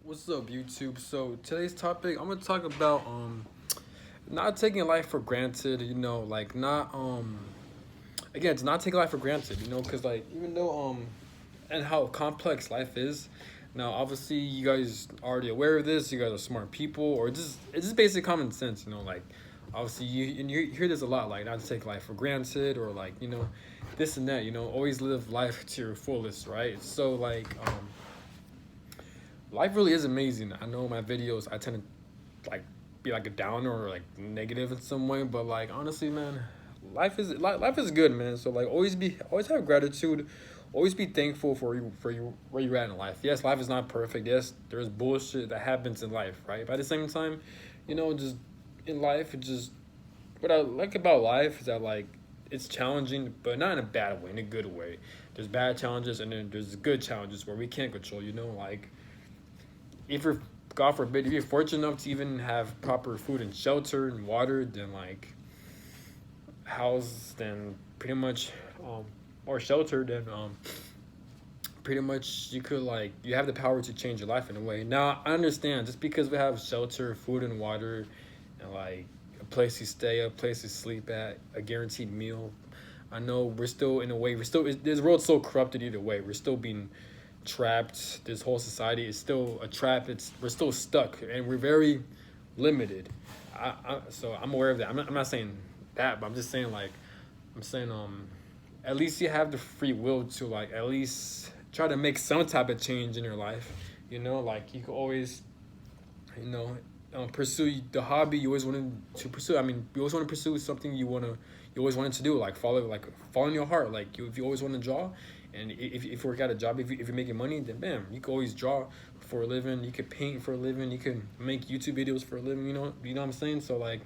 What's up, YouTube? So today's topic, I'm gonna talk about not taking life for granted. Like not again, it's not taking life for granted. Because like even though and how complex life is. Now, obviously, you guys are already aware of this. You guys are smart people, or just it's just basic common sense. Like obviously you hear this a lot, like not to take life for granted, or like this and that. Always live life to your fullest, right? So like life really is amazing. I know my videos I tend to like be like a downer or like negative in some way, but like honestly, man, life is good, man. So like always have gratitude, always be thankful for you where you're at in life. Yes, life is not perfect. Yes, there's bullshit that happens in life, right? But at the same time, just in life, it just what I like about life is that like it's challenging, but not in a bad way, in a good way. There's bad challenges and then there's good challenges where we can't control. Like if you're God forbid, if you're fortunate enough to even have proper food and shelter and water, then like house, then pretty much, or shelter, then pretty much you could like you have the power to change your life in a way. Now I understand just because we have shelter, food and water, and like a place to stay, a place to sleep at, a guaranteed meal. I know we're still in a way we're still this world's so corrupted either way. We're still being trapped. This whole society is still a trap. We're still stuck, and we're very limited. So I'm aware of that. I'm not saying that, but I'm just saying like I'm saying at least you have the free will to like at least try to make some type of change in your life. Like you could always you know pursue the hobby you always wanted to pursue. I mean, you always want to pursue something you always wanted to do, like follow in your heart. Like if you always want to draw, and if you work at a job, if you're making money, then bam, you can always draw for a living. You could paint for a living. You can make YouTube videos for a living. You know what I'm saying. So like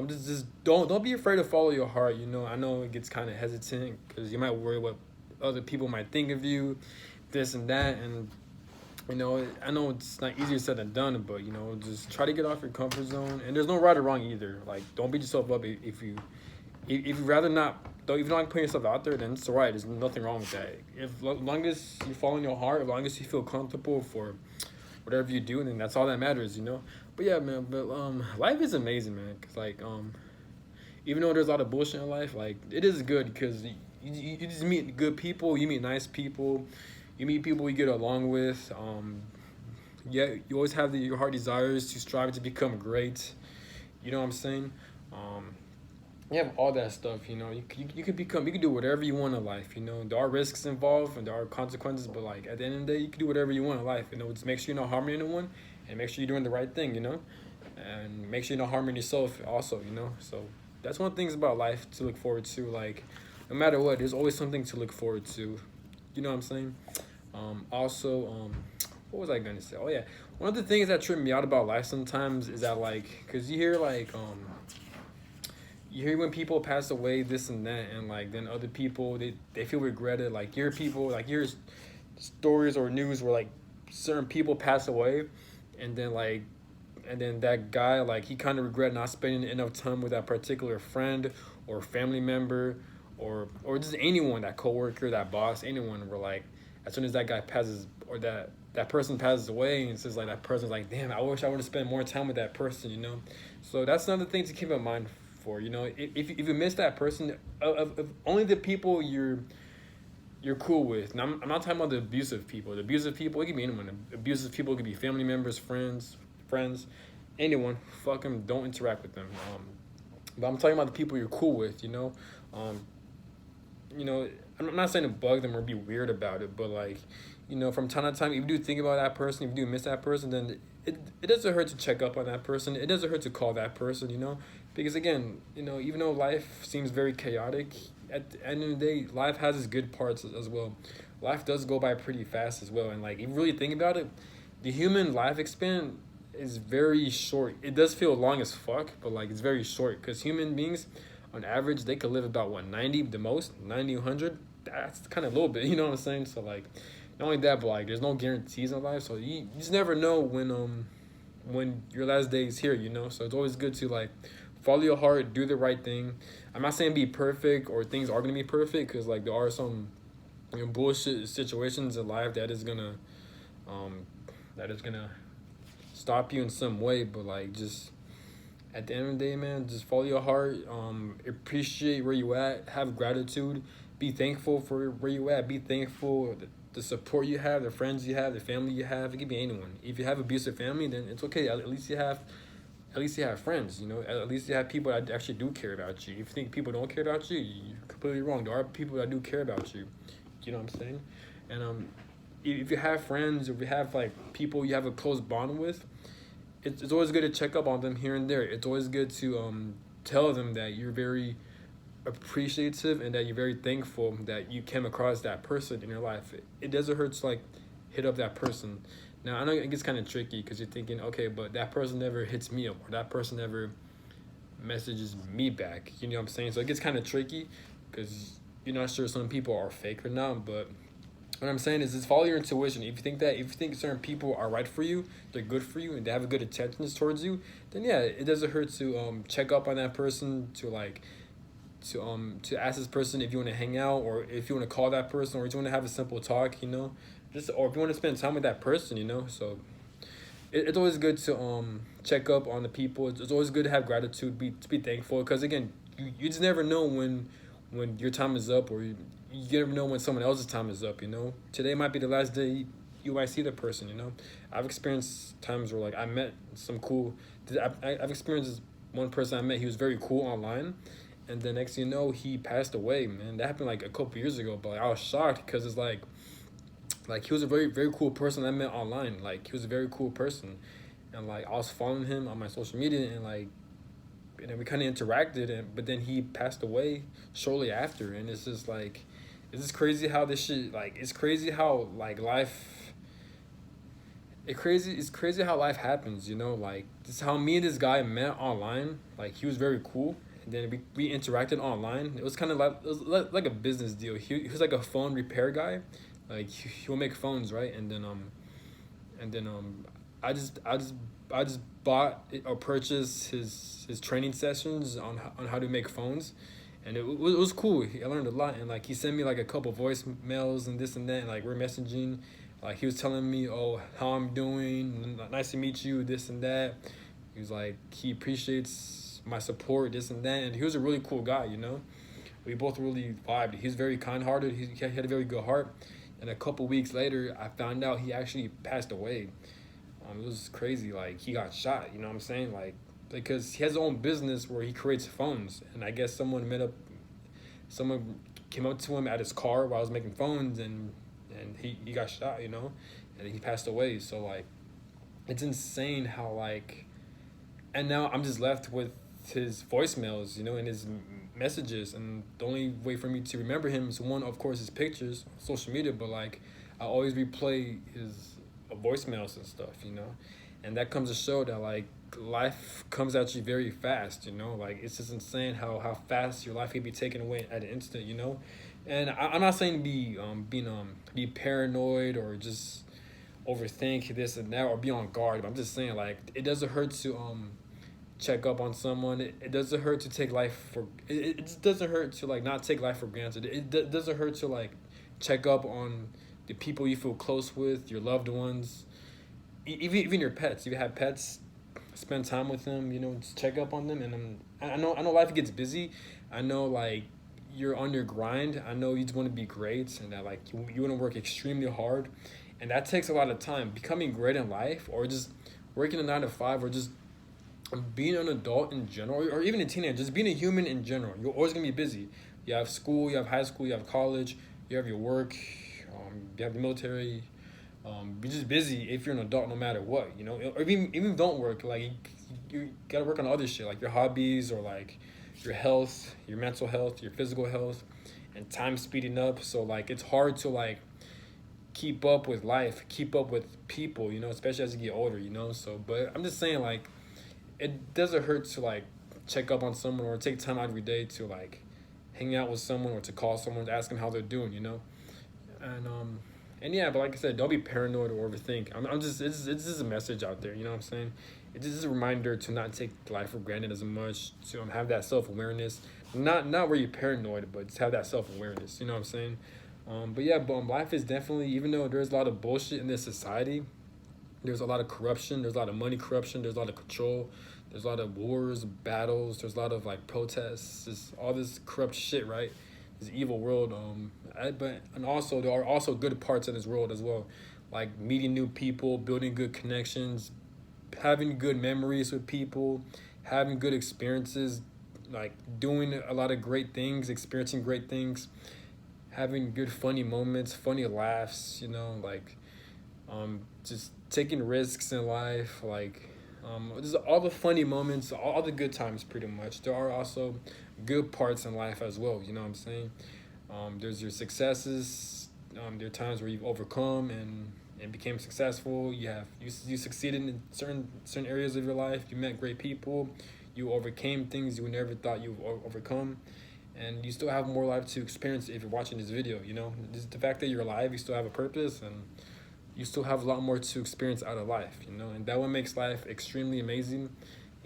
just don't be afraid to follow your heart. I know it gets kind of hesitant because you might worry what other people might think of you, this and that, and I know it's not easier said than done, but just try to get off your comfort zone. And there's no right or wrong either. Like, don't beat yourself up if you rather not. Though if you don't like putting yourself out there, then it's alright. There's nothing wrong with that. If long as you follow your heart, as long as you feel comfortable for whatever you do, then that's all that matters. But yeah, man. But life is amazing, man. Cause like even though there's a lot of bullshit in life, like it is good because you just meet good people, you meet nice people, you meet people you get along with. Yeah, you always have your heart desires to strive to become great. You know what I'm saying? Um, you have all that stuff. You could do whatever you want in life. There are risks involved and there are consequences, but like at the end of the day, you can do whatever you want in life. Just make sure you're not harming anyone, and make sure you're doing the right thing. And make sure you're not harming yourself also. So that's one of the things about life to look forward to. Like no matter what, there's always something to look forward to. You know what I'm saying? Also, what was I gonna say? Oh yeah, one of the things that trip me out about life sometimes is that like, cause you hear like you hear when people pass away, this and that, and like then other people they feel regretted. Like you hear people like you hear stories or news where like certain people pass away, and then like and then that guy like he kind of regret not spending enough time with that particular friend or family member or just anyone, that coworker, that boss, anyone. Where like as soon as that guy passes or that person passes away, and it's just like that person's like, damn, I wish I would have spent more time with that person. So that's another thing to keep in mind for. If you miss that person, of only the people you're cool with. Now I'm not talking about the abusive people. The abusive people, it could be anyone. Abusive people could be family members, friends, anyone. Fuck them. Don't interact with them. But I'm talking about the people you're cool with. Um, you know, I'm not saying to bug them or be weird about it, but like, from time to time, if you do think about that person, if you do miss that person, then it doesn't hurt to check up on that person. It doesn't hurt to call that person. Because again, even though life seems very chaotic, at the end of the day, life has its good parts as well. Life does go by pretty fast as well, and like if you really think about it, the human life span is very short. It does feel long as fuck, but like it's very short because human beings, on average, they could live about what 90 the most 90 100. That's kind of a little bit. You know what I'm saying? So like, not only that, but like there's no guarantees in life, so you just never know when your last day is here. So it's always good to like follow your heart, do the right thing. I'm not saying be perfect or things are gonna be perfect because like there are some bullshit situations in life that is gonna um that is gonna stop you in some way. But like, just at the end of the day, man, just follow your heart. Appreciate where you at. Have gratitude. Be thankful for where you at. Be thankful the support you have, the friends you have, the family you have. It could be anyone. If you have abusive family, then it's okay. At least you have friends. You know, at least you have people that actually do care about you. If you think people don't care about you, you're completely wrong. There are people that do care about you. You know what I'm saying? And if you have friends, if you have like people you have a close bond with, it's always good to check up on them here and there. It's always good to tell them that you're very appreciative and that you're very thankful that you came across that person in your life. It doesn't hurt to like hit up that person. Now I know it gets kind of tricky because you're thinking, okay, but that person never hits me up or that person never messages me back. You know what I'm saying? So it gets kind of tricky because you're not sure some people are fake or not. But what I'm saying is just follow your intuition. If you think certain people are right for you, they're good for you, and they have a good intentions towards you, then yeah, it doesn't hurt to check up on that person, to like to ask this person if you want to hang out, or if you want to call that person, or if you want to have a simple talk, you know, just, or if you want to spend time with that person, you know. So it's always good to check up on the people. It's always good to have gratitude, to be thankful, because again, you just never know when your time is up, or you never know when someone else's time is up, you know. Today might be the last day you might see the person, you know. I've experienced times where like I met some cool, I've experienced this one person I met, he was very cool online, and the next thing you know, he passed away, man. That happened like a couple years ago, but like, I was shocked because it's like he was a very, very cool person I met online. Like he was a very cool person, and like I was following him on my social media, and like, and then we kind of interacted, and but then he passed away shortly after, and it's just like, it's just crazy how this shit, like, it's crazy how like life, it's crazy how life happens, you know. Like this is how me and this guy met online. Like he was very cool, and then we interacted online. It was kind of like, it was like a business deal. He was like a phone repair guy, like he'll make phones, right? And then I just bought or purchased his training sessions on how to make phones, and it was cool. I learned a lot, and like he sent me like a couple voicemails and this and that, and like we're messaging, like he was telling me, oh, how I'm doing, nice to meet you, this and that. He was like, he appreciates my support, this and that, and he was a really cool guy, you know. We both really vibed. He's very kind-hearted. He had a very good heart. And a couple weeks later, I found out he actually passed away. It was crazy. Like he got shot. You know what I'm saying? Like, because he has his own business where he creates phones, and I guess someone came up to him at his car while I was making phones, and he got shot. You know, and he passed away. So like, it's insane how like, and now I'm just left with his voicemails, you know, and his messages, and the only way for me to remember him is one, of course, his pictures on social media, but like I always replay his voicemails and stuff, you know. And that comes to show that like life comes at you very fast, you know. Like it's just insane how fast your life can be taken away at an instant, you know. And I'm not saying to be paranoid or just overthink this and that or be on guard, but I'm just saying like it doesn't hurt to check up on someone. It doesn't hurt to take life for it just doesn't hurt to like not take life for granted. Doesn't hurt to like check up on the people you feel close with, your loved ones, even your pets. If you have pets, spend time with them, you know, just check up on them. And I know life gets busy. I know like you're on your grind. I know you just want to be great, and that like you want to work extremely hard, and that takes a lot of time. Becoming great in life, or just working a 9 to 5, or just being an adult in general, or even a teenager, just being a human in general, you're always gonna be busy. You have school, you have high school, you have college, you have your work, you have the military. You're just busy if you're an adult, no matter what, you know. Or even don't work, like you gotta work on other shit, like your hobbies, or like your health, your mental health, your physical health, and time speeding up. So like it's hard to like keep up with life, keep up with people, you know, especially as you get older, you know. So, but I'm just saying like, it doesn't hurt to like check up on someone or take time out of your day to like hang out with someone or to call someone to ask them how they're doing, you know. And yeah, but like I said, don't be paranoid or overthink. I'm just it's just a message out there, you know what I'm saying. It's just a reminder to not take life for granted as much, to have that self-awareness, not where you're paranoid, but just have that self-awareness, you know what I'm saying. But yeah, life is definitely, even though there's a lot of bullshit in this society, There's a lot of corruption. There's a lot of money corruption. There's a lot of control. There's a lot of wars, battles. There's a lot of like protests. There's all this corrupt shit, right? This evil world. But and also there are also good parts in this world as well, like meeting new people, building good connections, having good memories with people, having good experiences, like doing a lot of great things, experiencing great things, having good funny moments, funny laughs. Like just taking risks in life, like just all the funny moments, all the good times, pretty much. There are also good parts in life as well. You know what I'm saying? There's your successes. There are times where you've overcome and became successful. You succeeded in certain areas of your life. You met great people. You overcame things you never thought you would overcome, and you still have more life to experience if you're watching this video. Just the fact that you're alive, you still have a purpose, and you still have a lot more to experience out of life. And that one makes life extremely amazing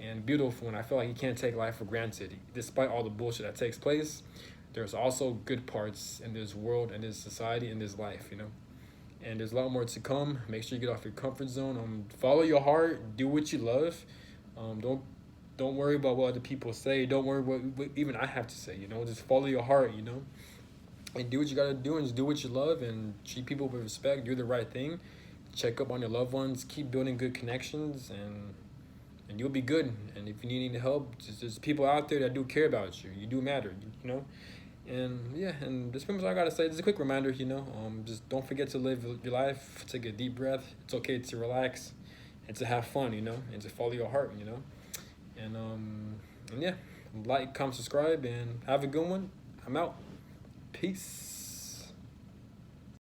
and beautiful. And I feel like you can't take life for granted, despite all the bullshit that takes place. There's also good parts in this world and this society and this life. And there's a lot more to come. Make sure you get off your comfort zone. Follow your heart. Do what you love. Don't worry about what other people say. Don't worry what even I have to say. Just follow your heart. And do what you gotta do, and just do what you love, and treat people with respect. Do the right thing. Check up on your loved ones. Keep building good connections, and you'll be good. And if you need any help, there's people out there that do care about you. You do matter. And yeah, and this pretty much all I gotta say. Just a quick reminder, just don't forget to live your life. Take a deep breath. It's okay to relax, and to have fun, and to follow your heart, and yeah, like, comment, subscribe, and have a good one. I'm out. Peace.